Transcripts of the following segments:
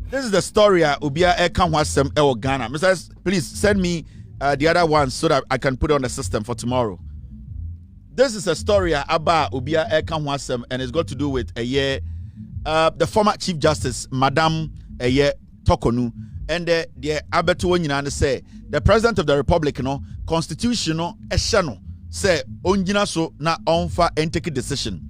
This is the story Ubia Ekanwasem El Ghana. Mr. Please send me the other one so that I can put it on the system for tomorrow. This is a story about Ubia Ekanwasem, and it's got to do with the former Chief Justice, Madam Torkornoo, and the Abeto Nyina say the President of the Republic, constitutional eshano say onjina so na onfa and take a decision.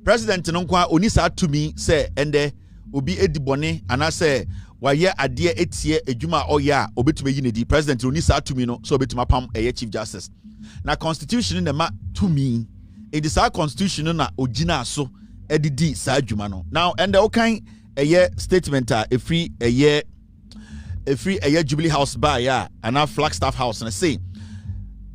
President Nonkwa onisa to me say and obi edibone and I say waye ade etie ejuma oya obetuma yinedi President onisa to me no so obetuma pam Chief Justice. Na constitution na ma to me it is our constitution na ogina so edidi sa adwuma no. Now and the okay statement a free Jubilee House by and our Flagstaff House and I say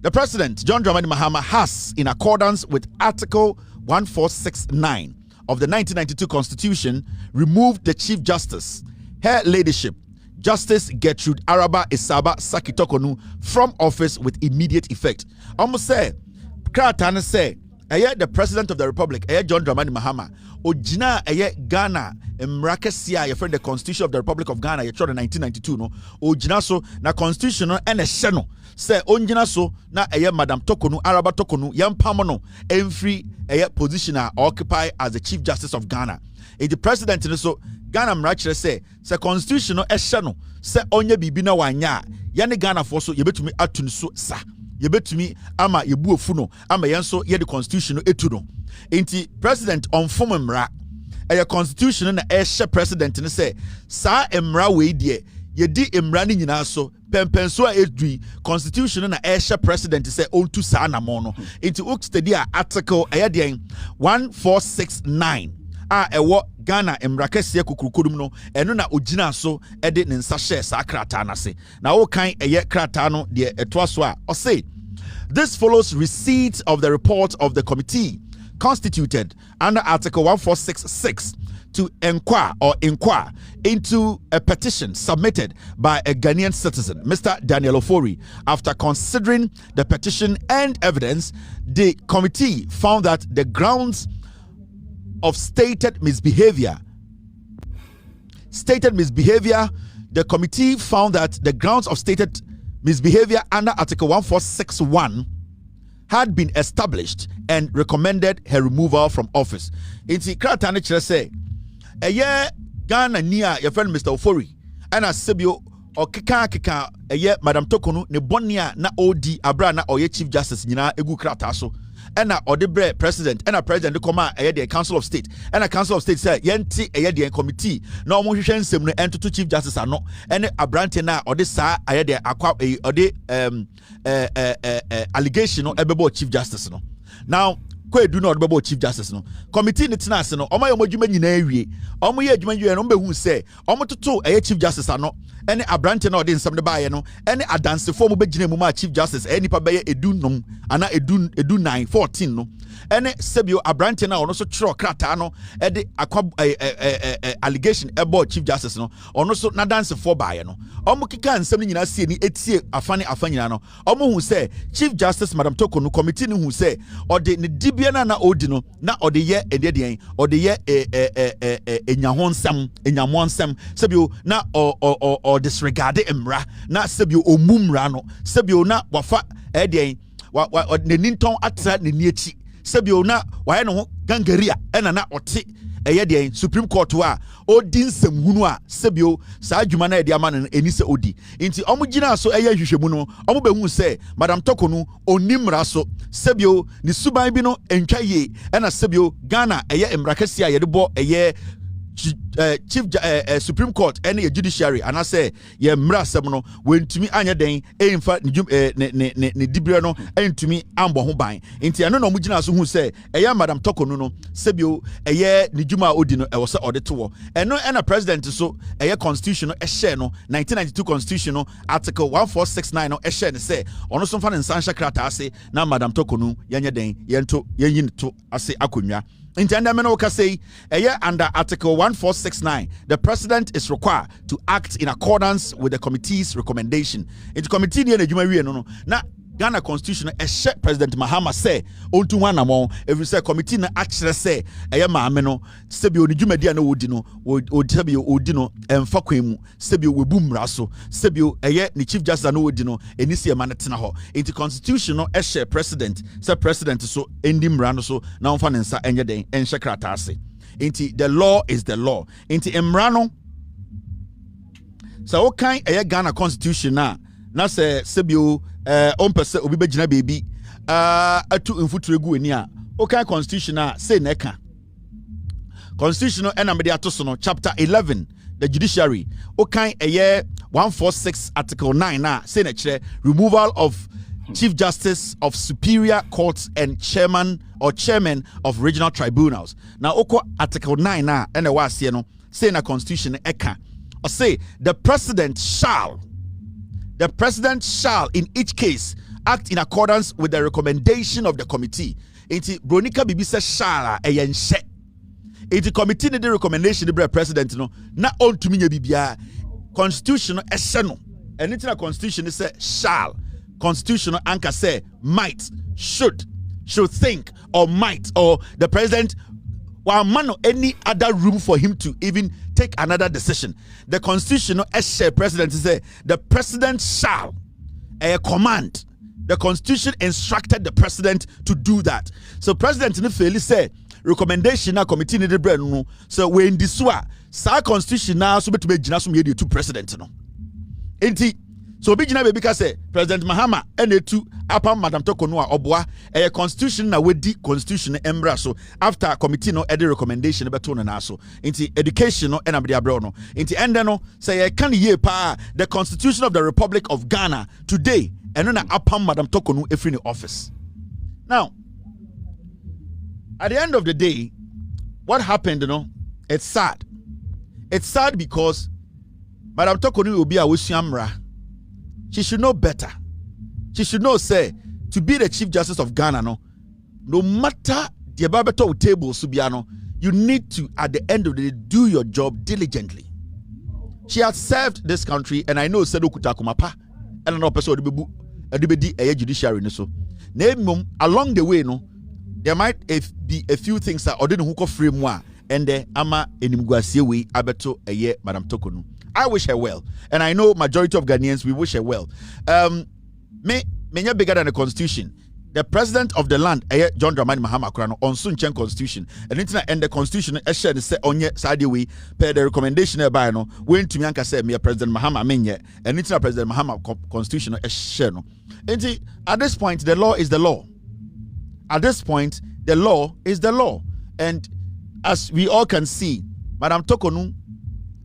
the President John Dramani Mahama has, in accordance with Article 1469 of the 1992 Constitution, removed the Chief Justice, Her Ladyship Justice Gertrude Araba Isaba Saki Torkornoo, from office with immediate effect. Almost say Kratana say the President of the Republic, John Dramani Mahama, Ojina Ghana, Mrakesia, your friend, the Constitution of the Republic of Ghana, you tried in 1992, no, Ojina so na Constitution and a sheno. Say Ojina so na Madam Torkornoo, Araba Torkornoo, Yam Pamono, every position occupy as the Chief Justice of Ghana. The President so Ghana Mrakesia say Constitution a sheno, say Onye Bibina Wanya, Yani Ghana for so you bet to me atun so sa. You bet to me ama yebu ofuno ama yanso ye the constitution etuno enti president on form mra a constitution na ehye president ne say sa emra we die ye di emra ni nyina so pempenso a edui constitution na ehye president say on to sa na mo no enti ok study article 1469 ewo Ghana emrakese kukurukodum no eno na ogina so ede ne nsa hye sa krata na se na wo kan krata no de eto so a o say this follows receipt of the report of the committee constituted under Article 1466 to inquire into a petition submitted by a Ghanaian citizen, Mr. Daniel Ofori. After considering the petition and evidence, the committee found that the grounds of stated misbehavior, the committee found that the grounds of stated misbehavior under Article 1461 had been established and recommended her removal from office. Inti kratane chere say Ghana nia your friend Mr. Ofori and asebio okeka Madam Torkornoo ne bonia na odi abra na oye Chief Justice nyina egu krata so ena odebre president ena president come the Council of State ena Council of State say yenti the committee na omo hwehwe nsem no entoto Chief Justice ano ene abrante na ode sa the akwa ode allegation no ebebo Chief Justice no. Now do not be Chief Justice no committee ni tena ase no omo ye modwuma nyina awie omo ye adwuma yue no behu say omo toto Chief Justice ano ene abrante na ode nsem de baaye no ene adansefo mo begina mu ma Chief Justice eni pa beye edunum ana edu 9 14 no ene sebio abrante na ono so tro krata no ede akwa allegation ebo Chief Justice no ono so na dansefo baaye no omo kika nsem ni nyina sie ni etie afanyina no omo hu say Chief Justice Madam Torkornoo committee ni hu say ode ne dibia na odi no na ode ye ededien ode ye enyamonsam sebio na o disregard emra na sebio omumra no sebio na wafa edien wa ne ninton atra ne niechi sebio na waye no gangaria ena na ote Supreme Court wa odi nsem hunu a sebio sa adwuma na edi ama no eni se odi nti omo gina so hwehwemu no omo behu se Madam Torkornoo onimra so sebio ni suban bi no entwa ye ena sebio Ghana emrakasi a yede bo Chief Supreme Court and the judiciary and I say ye mra sem no wentumi anya den emfa ne dibire no entumi ambo ho ban enti ano no mugina so hu say Madam Torkornoo no sebio ne djuma odi no e se ode to eno na president so constitution no share no 1992 constitution no article 1469 no share ne say ono so fa ne nsansha krata ase na Madam Torkornoo yanya den yento yanyin to ase akonwa. Under Article 1469, the President is required to act in accordance with the committee's recommendation. It's committee no. Now, Ghana Constitution share President Mahama say onto one among every say committee na actually say eye maame no sebi oni dwumadi na wodi no sebi odi no emfa kwemu sebi webu mmra so sebi eye ni chief justice na wodi no enisi e ma ne tena ho into constitution no share president say president so endi mmra no so na onfa ne nsa enye den enhye krata ase into the law is the law into mmra no so okan eye Ghana Constitution na say sebi on pese obi begina baby atu mfuturegu eni a okay constitution say neka constitution enamede atoso no chapter 11 the judiciary okay 146 article 9 say na kire removal of chief justice of superior courts and chairman of regional tribunals. Now oko article 9 ene wa ase no say na constitution eka or say the president shall in each case act in accordance with the recommendation of the committee. Inti Bronika Bibi says shall eyenhye. Inti committee need the recommendation the president no na on to me bibia constitution ehye no. Anything a constitution say shall. Constitutional anchor say might, should think or might, or the president while man or any other room for him to even take another decision. The constitutional president say the president shall a command. The constitution instructed the president to do that. So president in the fairly say recommendation na committee ni the bread no. So when this wa sa constitution now so to be jina so me two president no. Enti so be jina baby say President Mahama ene2 apa Madam Torkornoo obwa a constitution na wedi constitution embra so after committee no edi recommendation beto no na so into education no enabde abro no into ende no say can ye pa the Constitution of the Republic of Ghana today eno na apa Madam Torkornoo efri ni office. Now at the end of the day what happened, it's sad because Madam Torkornoo will be a wisuamra. She should know better. She should know, say, to be the Chief Justice of Ghana, no matter the Babato table, Subiano, you need to, at the end of the day, do your job diligently. She has served this country, and I know Sedo Kutakumapa, and an episode of the judiciary. So, along the way, there might be a few things that Odin Huko frame and the Ama Enimguasiwe Abeto Eye Madam Torkornoo. I wish her well, and I know majority of Ghanaians we wish her well. Menya bigger than the constitution. The president of the land, John Dramani Mahama Kurano, on Sunchen constitution, and internet and the constitution shared say onye side way per the recommendation by no when to Mianka say me President Mahama menye and internet President Mahama constitution share no. And at this point the law is the law. At this point the law is the law, and as we all can see, Madam Torkornoo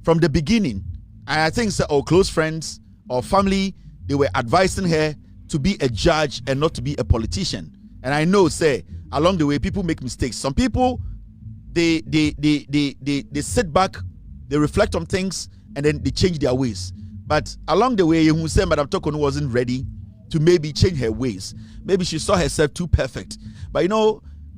from the beginning, I think so, our close friends or family, they were advising her to be a judge and not to be a politician. And I know, say, along the way, people make mistakes. Some people, they sit back, they reflect on things, and then they change their ways. But along the way, you say Madam Torkornoo wasn't ready to maybe change her ways. Maybe she saw herself too perfect. But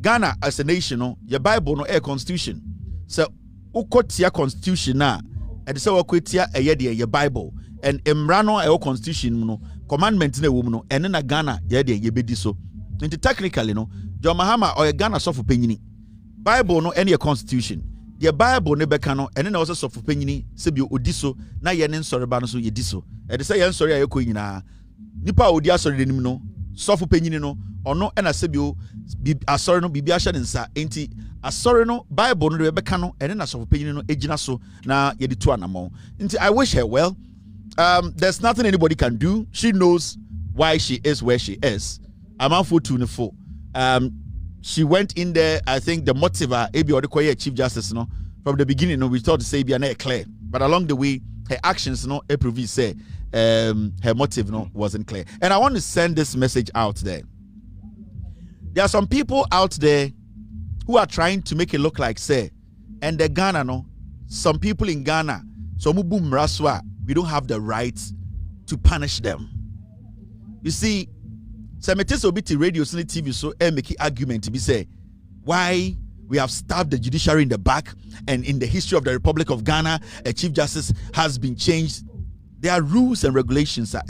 Ghana as a nation, your Bible, no air constitution. So, ukotia constitution na. And so kwetia your Bible and emrano a constitution no commandment na wo and na Ghana ye bedi so into technically John Mahama or Ghana so for penyini Bible no any constitution the Bible ne beka no and na also so for penyini se bi odiso na ye ne nsore ba no so ye diso e say ye nsore ayeko nyina nipa odi asore denim no so for penyini no ono na se bi asore no bibia hye nsa enti asore no Bible no de beka no ene na so penyini no ejina so na ye di to anamo. I wish her well. There's nothing anybody can do. She knows why she is where she is. Amanfo 24. She went in there. I think the motive ebi odekoye Chief Justice no from the beginning we thought to say be na clear, but along the way her actions prove say her motive wasn't clear. And I want to send this message out there. There are some people out there who are trying to make it look like say, and the Ghana some people in Ghana, so we don't have the right to punish them. You see, Semetes Obiti radio TV so make argument to be say why we have stabbed the judiciary in the back, and in the history of the Republic of Ghana, a Chief Justice has been changed. There are rules and regulations that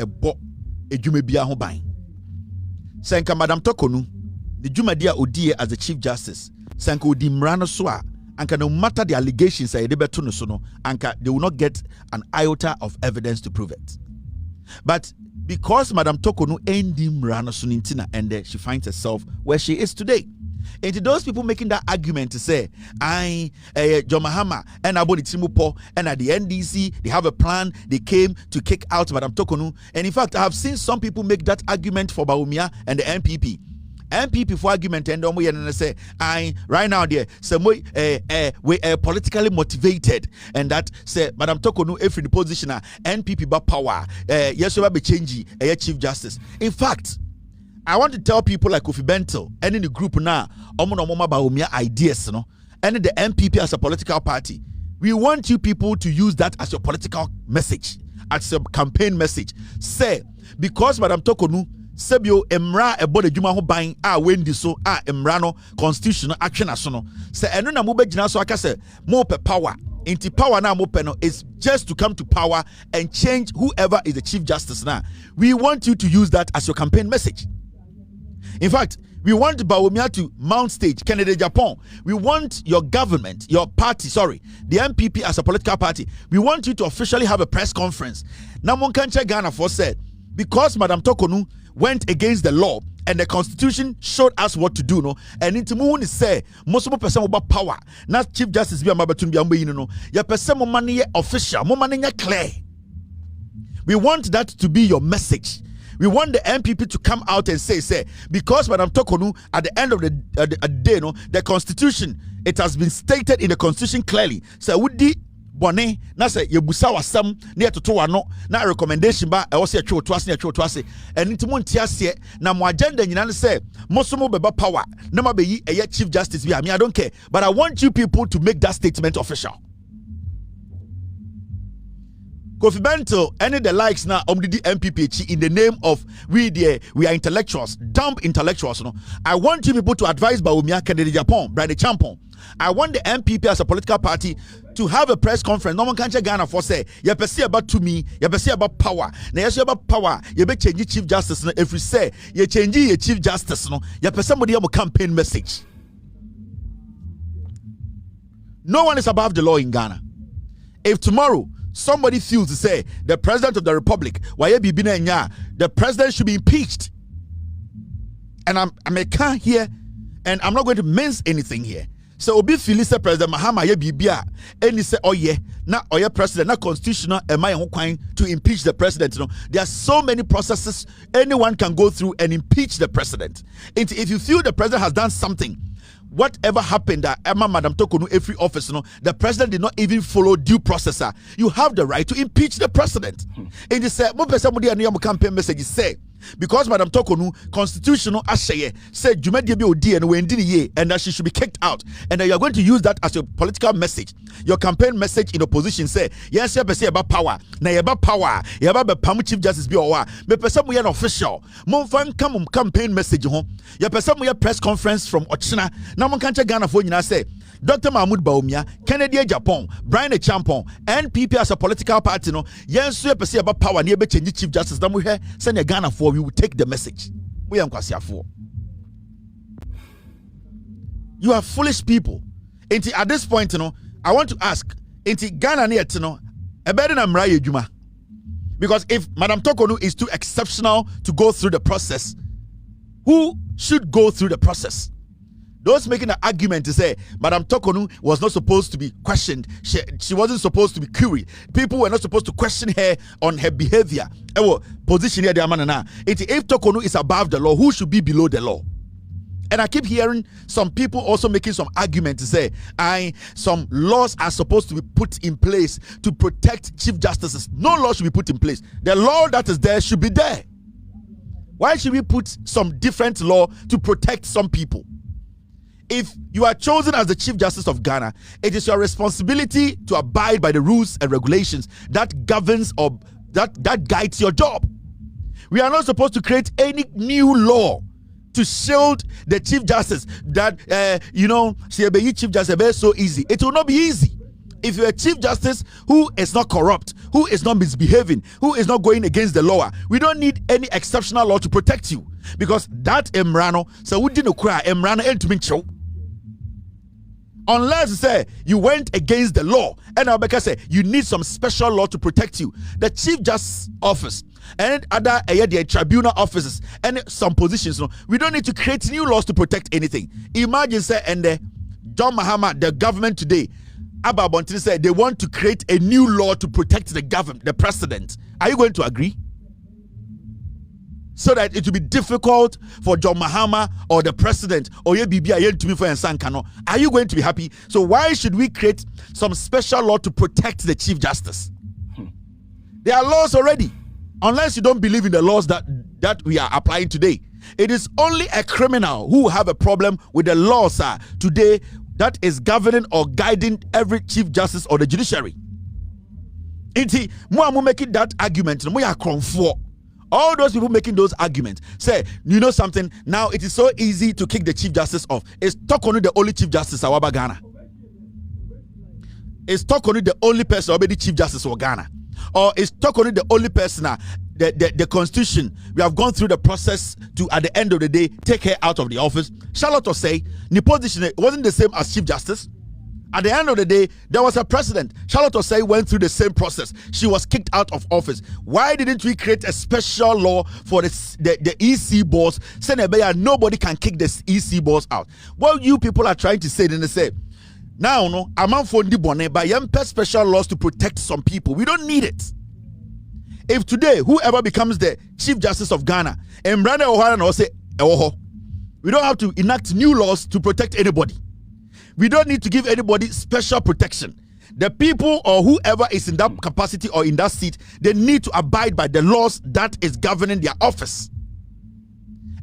Senka Madam Torkornoo, the Jumadia Odie as the Chief Justice, Senka Udimrano Swa, and no matter the allegations say they will not get an iota of evidence to prove it. But because Madam Torkornoo endim rano sunintina, and she finds herself where she is today. And to those people making that argument to say, John Mahama and Abodi Timupo and at the NDC, they have a plan, they came to kick out Madam Torkornoo. And in fact, I have seen some people make that argument for Bawumia and the MPP for argument and say, right now there, some we are politically motivated, and that say Madam Torkornoo if in the position NPP but power, yes, we will be changing Chief Justice. In fact, I want to tell people like Kofi Bentil and in the group now, Bawumia ideas, and the MPP as a political party. We want you people to use that as your political message, as your campaign message. Say, because Madam Torkornoo Sebio Emra ebode djuma ho ban wendi so emra no constitutional action asono se eno na mo begina so aka se mo pe power inti power na mo pe no is just to come to power and change whoever is the Chief Justice now. We want you to use that as your campaign message. In fact, we want Bawumia to mount stage, Kennedy Japan. We want your government, your party, the MPP as a political party. We want you to officially have a press conference. Now, Monkanche Ghana for said, because Madam Torkornoo went against the law and the constitution showed us what to do, and into moon is say most of person about power, not Chief Justice be amabatun be ya person mo money official, mo money clear. We want that to be your message. We want the MPP to come out and say, because Madam Torkornoo at the end of the day, the constitution, it has been stated in the constitution clearly. So would the bone na say yebusa wasam na yetoto wano na recommendation ba e wo se atwe to ase eni timo ntiase na mo agenda nyina ne say mosomo beba power na mabeyi eye Chief Justice bi I don't care, but I want you people to make that statement official. Kofi Bentil, any the likes now omdidi MPP in the name of we are intellectuals, dumb intellectuals. I want you people to advise Bawumia Kennedy Japan, Brian Champon. I want the MPP as a political party to have a press conference. No one can check Ghana for say, you perceive about to me, you perceive about power. Now you about power, you be change Chief Justice. If you say you change your Chief Justice, you perceive somebody have a campaign message. No one is above the law in Ghana. If tomorrow somebody feels to say the President of the Republic, the President should be impeached, and I can't hear, and I'm not going to mince anything here. So obi feel say President Mahama ye bibia and he say oh yeah na oye president na constitutional am I to impeach the president. There are so many processes anyone can go through and impeach the president. And if you feel the president has done something, whatever happened that Madam Torkornoo every office, the president did not even follow due process, you have the right to impeach the president. And they say campaign message say, because Madam Torkornoo constitutional ashaye said Jumedi be odi and wendini and that she should be kicked out, and that you are going to use that as your political message, your campaign message in opposition. Say yes, you say about power, na about power, you about the Chief Justice be owa me person we an official mon fan come campaign message ho ya person we press conference from Ochina na mon kan che Ghana for nyina say Dr. Mahmoud Bawumia, Kennedy Japan, Brian Champon, NPP as a political party, yes, you perceive about power, near change Chief Justice. Then we hear send a Ghana for we will take the message. We are for. You are foolish people. At this point, I want to ask, Ghana near a better than Mraye Juma. Because if Madam Torkornoo is too exceptional to go through the process, who should go through the process? Those making an argument to say Madam Torkornoo was not supposed to be questioned. She wasn't supposed to be queried. People were not supposed to question her on her behavior. Position here, if Torkornoo is above the law, who should be below the law? And I keep hearing some people also making some argument to say, some laws are supposed to be put in place to protect Chief Justices. No law should be put in place. The law that is there should be there. Why should we put some different law to protect some people? If you are chosen as the Chief Justice of Ghana, it is your responsibility to abide by the rules and regulations that governs or that guides your job. We are not supposed to create any new law to shield the Chief Justice that, Chief Justice is so easy. It will not be easy. If you're a Chief Justice who is not corrupt, who is not misbehaving, who is not going against the law. We don't need any exceptional law to protect you, because that emrano, so we didn't cry emrano entumincho. Unless say you went against the law, and Abeka say you need some special law to protect you. The Chief Justice Office and other tribunal offices and some positions, we don't need to create new laws to protect anything. Imagine say and John Mahama, the government today, Abba Bontini said they want to create a new law to protect the government, the president. Are you going to agree? So that it will be difficult for John Mahama or the president or are you going to be happy? So why should we create some special law to protect the Chief Justice? There are laws already. Unless you don't believe in the laws that we are applying today. It is only a criminal who have a problem with the laws today that is governing or guiding every Chief Justice or the judiciary. Inti, mo making that argument, we are for. All those people making those arguments say, you know something, now it is so easy to kick the Chief Justice off. Is Torkornoo the only Chief Justice of Ghana? Is Torkornoo the only person already Chief Justice of Ghana? Or is Torkornoo the only person the Constitution, we have gone through the process to, at the end of the day, take her out of the office? Charlotte will say, the position wasn't the same as Chief Justice. At the end of the day, there was a precedent. Charlotte Osei went through the same process. She was kicked out of office. Why didn't we create a special law for the EC boss? Nobody can kick the EC boss out. What you people are trying to say, then they say, now, no, I'm on for the special laws to protect some people. We don't need it. If today, whoever becomes the Chief Justice of Ghana, we don't have to enact new laws to protect anybody. We don't need to give anybody special protection. The people or whoever is in that capacity or in that seat, they need to abide by the laws that is governing their office.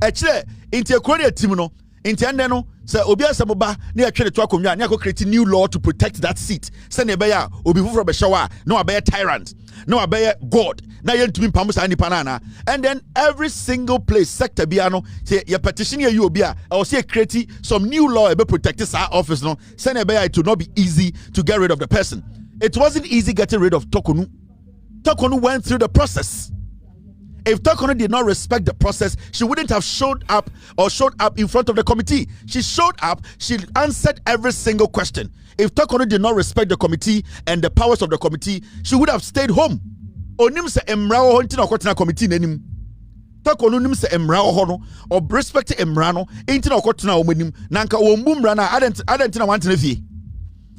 Actually, so obia samoba na atwe to akonwa na create new law to protect that seat. Say na be ya obi fufuro be shower no abe tyrant no abe god na yentumi mpamu sa nipa na. And then every single place sector bia no say your petition you obi a or say create some new law be protect this office no. Say na be ya it will not be easy to get rid of the person. It wasn't easy getting rid of Torkornoo. Torkornoo went through the process. If Torkornoo did not respect the process, she wouldn't have showed up in front of the committee. She showed up, she answered every single question. If Torkornoo did not respect the committee and the powers of the committee, she would have stayed home. Onim se emra ho ntina okotena committee nanim. Torkornoo nim se emra ho no or respect emra no ntina okotena omanim nanka wombumra na adentina wantena fie.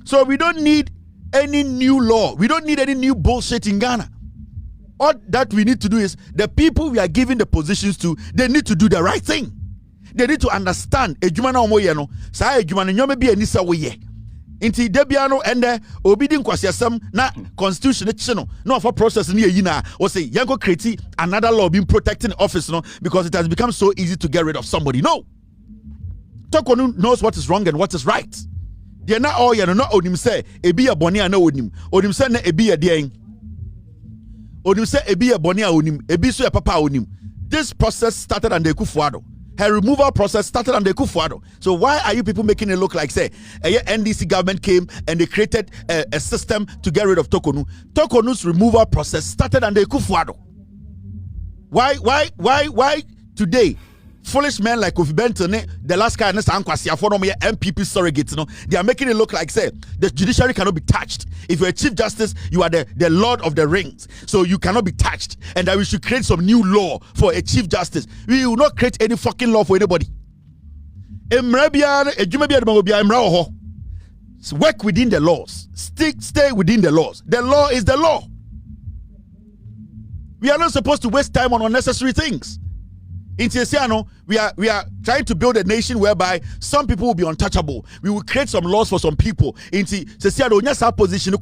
So we don't need any new law. We don't need any new bullshit in Ghana. All that we need to do is the people we are giving the positions to, they need to do the right thing. They need to understand. Ejuma na omo ye no, sa ejuma no nyome bi anisa wo ye. Inti debia no ende obi di nkwasiasam na constitution chi no no for process ni yi na o say yanko create another law being protecting the office no because it has become so easy to get rid of somebody. No. Torkornoo knows what is wrong and what is right. They na all ye no onim say ebi ya bone ana onim. Onim say na ebi ya den. Onim say ebi ya bone a onim, ebi so ya papa onim. This process started under Kufuado. Her removal process started under Kufuado. So why are you people making it look like say a NDC government came and they created a system to get rid of Torkornoo? Torkornoo's removal process started under Kufuado. Why today? Foolish men like Kofi Benton, the last guy, MPP surrogates, they are making it look like say the judiciary cannot be touched. If you're a Chief Justice, you are the Lord of the Rings, so you cannot be touched, and that we should create some new law for a Chief Justice. We will not create any fucking law for anybody. So work within the laws. Stay within the laws. The law is the law. We are not supposed to waste time on unnecessary things. In Tiesiano, we are trying to build a nation whereby some people will be untouchable. We will create some laws for some people. In Tiesiano, nyasa our position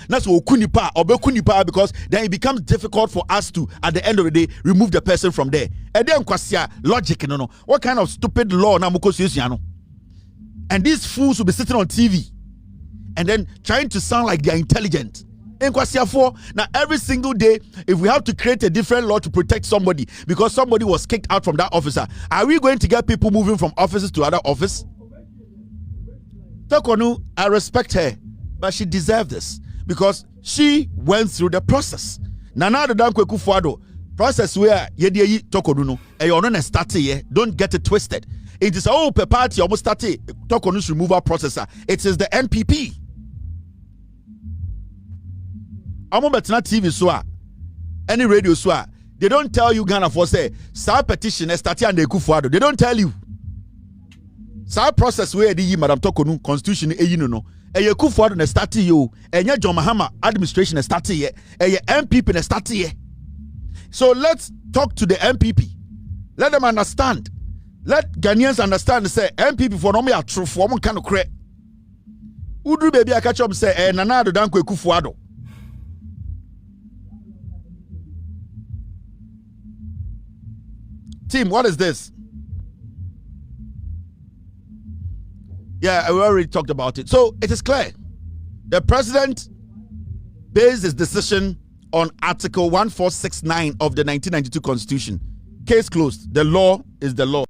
that's okunipa or bekunipa because then it becomes difficult for us to, at the end of the day, remove the person from there. And then logic, no. What kind of stupid law na muko Tiesiano? And these fools will be sitting on TV and then trying to sound like they are intelligent. Now every single day, if we have to create a different law to protect somebody because somebody was kicked out from that officer, are we going to get people moving from offices to other office? Torkornoo, I respect her, but she deserves this because she went through the process. Nana Addo Dankwa Akufo-Addo process where yedi Torkornoo no e ono na start here. Don't get it twisted. It is all per party almost started Torkornoo's removal processor. It is the NPP. Amo betna TV so any radio so they don't tell you Ghana for say sa petition started and Akufo-Addo. They don't tell you. Sa process where the Madam Torkornoo constitution no. Eye Akufo-Addo na start you. Enya John Mahama administration na start here. Eye MPP na start here. So let's talk to the MPP. Let them understand. Let Ghanaians understand. Say MPP for no me a true for one kind of credit. Udru baby I catch up say Nana Addo Dankwa Akufo-Addo. Team, what is this? Yeah, we already talked about it. So it is clear. The president based his decision on Article 1469 of the 1992 Constitution. Case closed. The law is the law.